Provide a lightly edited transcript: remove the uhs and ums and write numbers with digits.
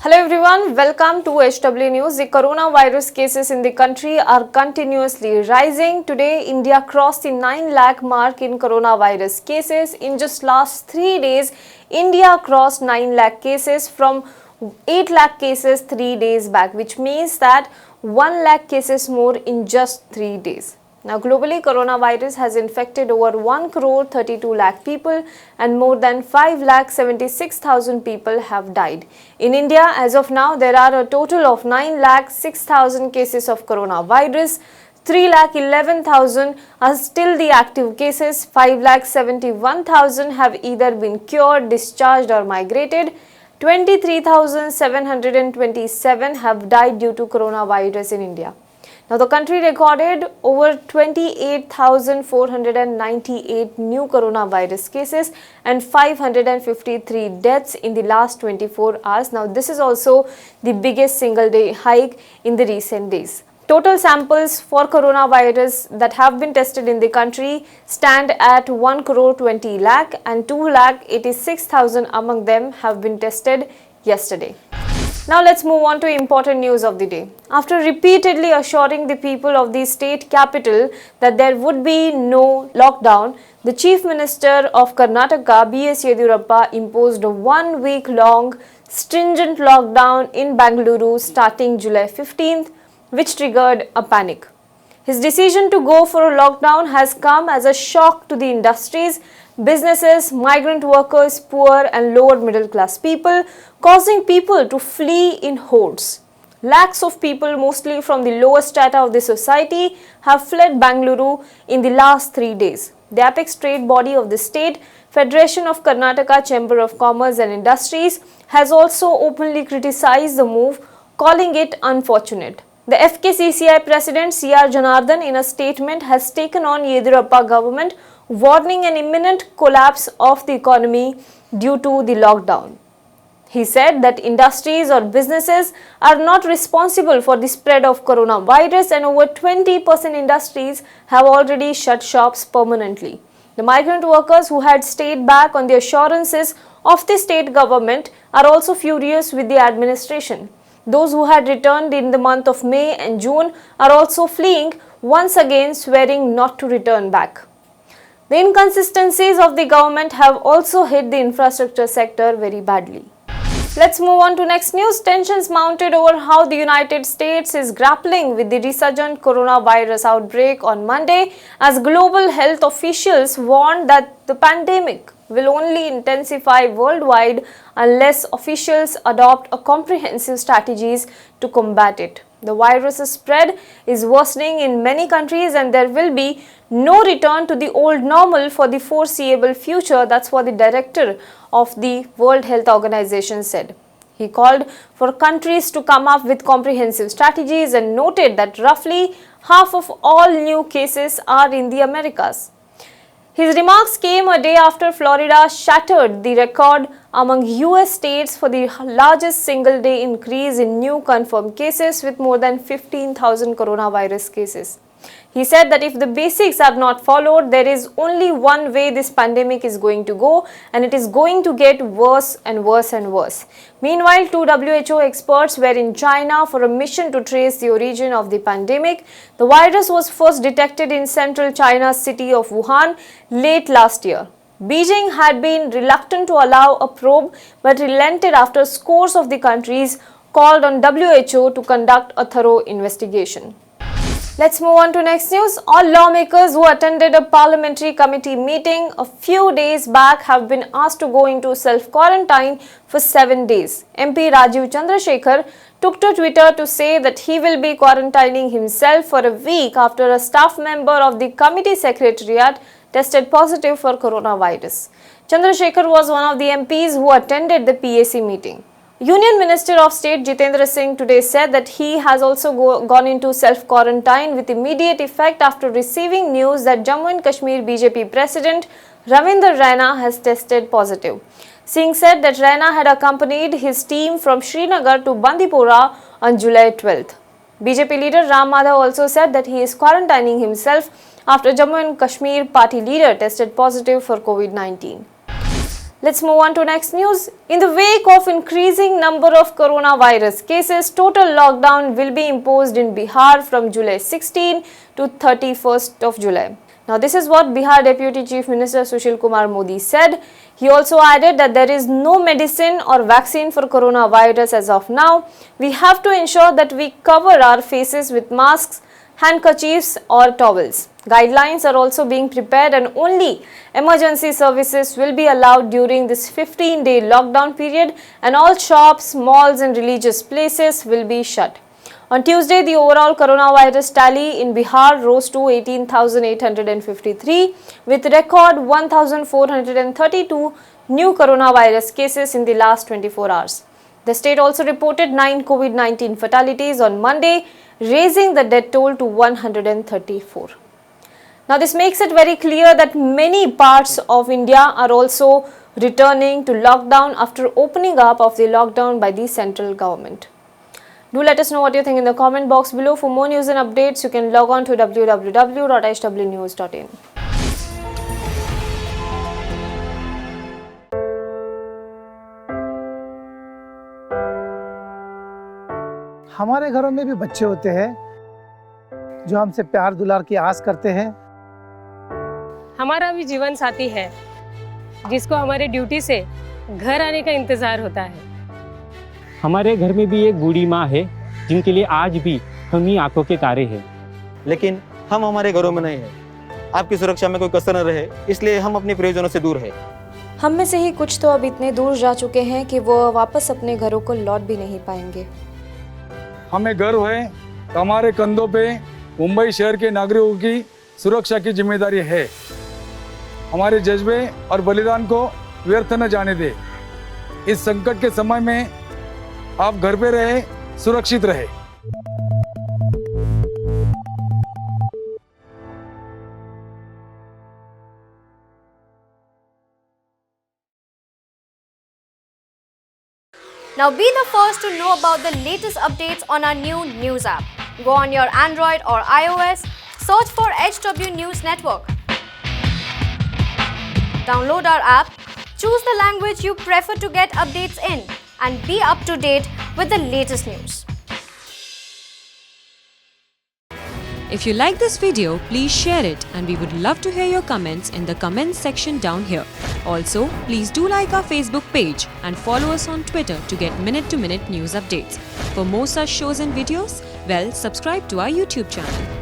Hello everyone, welcome to HW News. The coronavirus cases in the country are continuously rising. Today, India crossed the 9 lakh mark in coronavirus cases. In just last 3 days, India crossed 9 lakh cases from 8 lakh cases 3 days back, which means that 1 lakh cases more in just 3 days. Now, globally, coronavirus has infected over 1 crore 32 lakh people and more than 5 lakh 76,000 people have died. In India, as of now, there are a total of 9 lakh 6,000 cases of coronavirus. 3 lakh 11,000 are still the active cases. 5 lakh 71,000 have either been cured, discharged or migrated. 23,727 have died due to coronavirus in India. Now, the country recorded over 28,498 new coronavirus cases and 553 deaths in the last 24 hours. Now, this is also the biggest single day hike in the recent days. Total samples for coronavirus that have been tested in the country stand at 1 crore 20 lakh and 2 lakh 86,000 among them have been tested yesterday. Now let's move on to important news of the day. After repeatedly assuring the people of the state capital that there would be no lockdown, the Chief Minister of Karnataka, B.S. Yediyurappa, imposed a 1 week long stringent lockdown in Bengaluru starting July 15th, which triggered a panic. His decision to go for a lockdown has come as a shock to the industries, businesses, migrant workers, poor and lower middle class people, causing people to flee in hordes. Lakhs of people, mostly from the lower strata of the society, have fled Bengaluru in the last 3 days. The apex trade body of the state, Federation of Karnataka Chamber of Commerce and Industries, has also openly criticized the move, calling it unfortunate. The FKCCI President C.R. Janardhan, in a statement, has taken on Yediyurappa government, warning an imminent collapse of the economy due to the lockdown. He said that industries or businesses are not responsible for the spread of coronavirus and over 20% industries have already shut shops permanently. The migrant workers who had stayed back on the assurances of the state government are also furious with the administration. Those who had returned in the month of May and June are also fleeing, once again swearing not to return back. The inconsistencies of the government have also hit the infrastructure sector very badly. Let's move on to next news. Tensions mounted over how the United States is grappling with the resurgent coronavirus outbreak on Monday, as global health officials warned that the pandemic will only intensify worldwide unless officials adopt a comprehensive strategies to combat it. The virus's spread is worsening in many countries and there will be no return to the old normal for the foreseeable future. That's what the director of the World Health Organization said. He called for countries to come up with comprehensive strategies and noted that roughly half of all new cases are in the Americas. His remarks came a day after Florida shattered the record among US states for the largest single-day increase in new confirmed cases with more than 15,000 coronavirus cases. He said that if the basics are not followed, there is only one way this pandemic is going to go, and it is going to get worse and worse and worse. Meanwhile, 2 WHO experts were in China for a mission to trace the origin of the pandemic. The virus was first detected in central China's city of Wuhan late last year. Beijing had been reluctant to allow a probe but relented after scores of the countries called on WHO to conduct a thorough investigation. Let's move on to next news. All lawmakers who attended a parliamentary committee meeting a few days back have been asked to go into self-quarantine for 7 days. MP Rajiv Chandrasekhar took to Twitter to say that he will be quarantining himself for a week after a staff member of the committee secretariat tested positive for coronavirus. Chandrasekhar was one of the MPs who attended the PAC meeting. Union Minister of State Jitendra Singh today said that he has also gone into self-quarantine with immediate effect after receiving news that Jammu and Kashmir BJP President Ravinder Raina has tested positive. Singh said that Raina had accompanied his team from Srinagar to Bandipora on July 12th. BJP leader Ram Madhav also said that he is quarantining himself after Jammu and Kashmir party leader tested positive for COVID-19. Let's move on to next news. In the wake of increasing number of coronavirus cases, total lockdown will be imposed in Bihar from July 16 to 31st of July. Now, this is what Bihar Deputy Chief Minister Sushil Kumar Modi said. He also added that there is no medicine or vaccine for coronavirus as of now. We have to ensure that we cover our faces with masks, handkerchiefs or towels. Guidelines are also being prepared and only emergency services will be allowed during this 15-day lockdown period, and all shops, malls and religious places will be shut. On Tuesday, the overall coronavirus tally in Bihar rose to 18,853 with record 1,432 new coronavirus cases in the last 24 hours. The state also reported 9 COVID-19 fatalities on Monday, raising the death toll to 134. Now, this makes it very clear that many parts of India are also returning to lockdown after opening up of the lockdown by the central government. Do let us know what you think in the comment box below. For more news and updates, you can log on to www.hwnews.in. हमारे घरों में भी बच्चे होते हैं जो हमसे प्यार दुलार की आस करते हैं। हमारा भी जीवन साथी है जिसको हमारे ड्यूटी से घर आने का इंतजार होता है। हमारे घर में भी एक बूढ़ी माँ है जिनके लिए आज भी हम ही आंखों के तारे हैं। लेकिन हम हमारे घरों में नहीं हैं। आपकी सुरक्षा में कोई कसर न रहे, इसलिए हम अपने प्रियजनों से दूर हैं। हम में से ही कुछ तो अब इतने दूर जा चुके हैं कि वो वापस अपने घरों को लौट भी नहीं पाएंगे। हमें गर्व है कि हमारे कंधों पे मुंबई शहर के नागरिकों की सुरक्षा की जिम्मेदारी है। हमारे जज्बे और बलिदान को व्यर्थ न जाने दे। इस संकट के समय में आप घर पे रहे, सुरक्षित रहे। Now be the first to know about the latest updates on our new news app. Go on your Android or iOS, search for HW News Network. Download our app, choose the language you prefer to get updates in, and be up to date with the latest news. If you like this video, please share it, and we would love to hear your comments in the comments section down here. Also, please do like our Facebook page and follow us on Twitter to get minute-to-minute news updates. For more such shows and videos, well, subscribe to our YouTube channel.